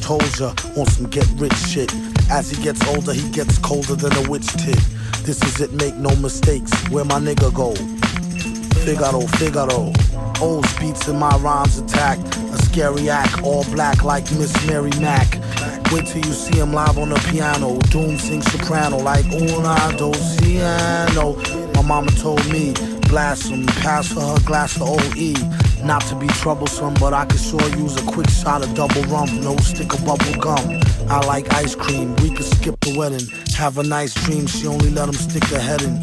told ya, on some get rich shit. As he gets older, he gets colder than a witch tit. This is it, make no mistakes. Where my nigga go? Figaro, Figaro. O's beats in my rhymes attack. A scary act, all black like Miss Mary Mack. Wait till you see him live on the piano. Doom sings soprano like una dociano. My mama told me, blast him, pass for her glass of OE. Not to be troublesome, but I could sure use a quick shot of double rum. No stick of bubble gum. I like ice cream, we could skip the wedding. Have a nice dream, she only let him stick her head in.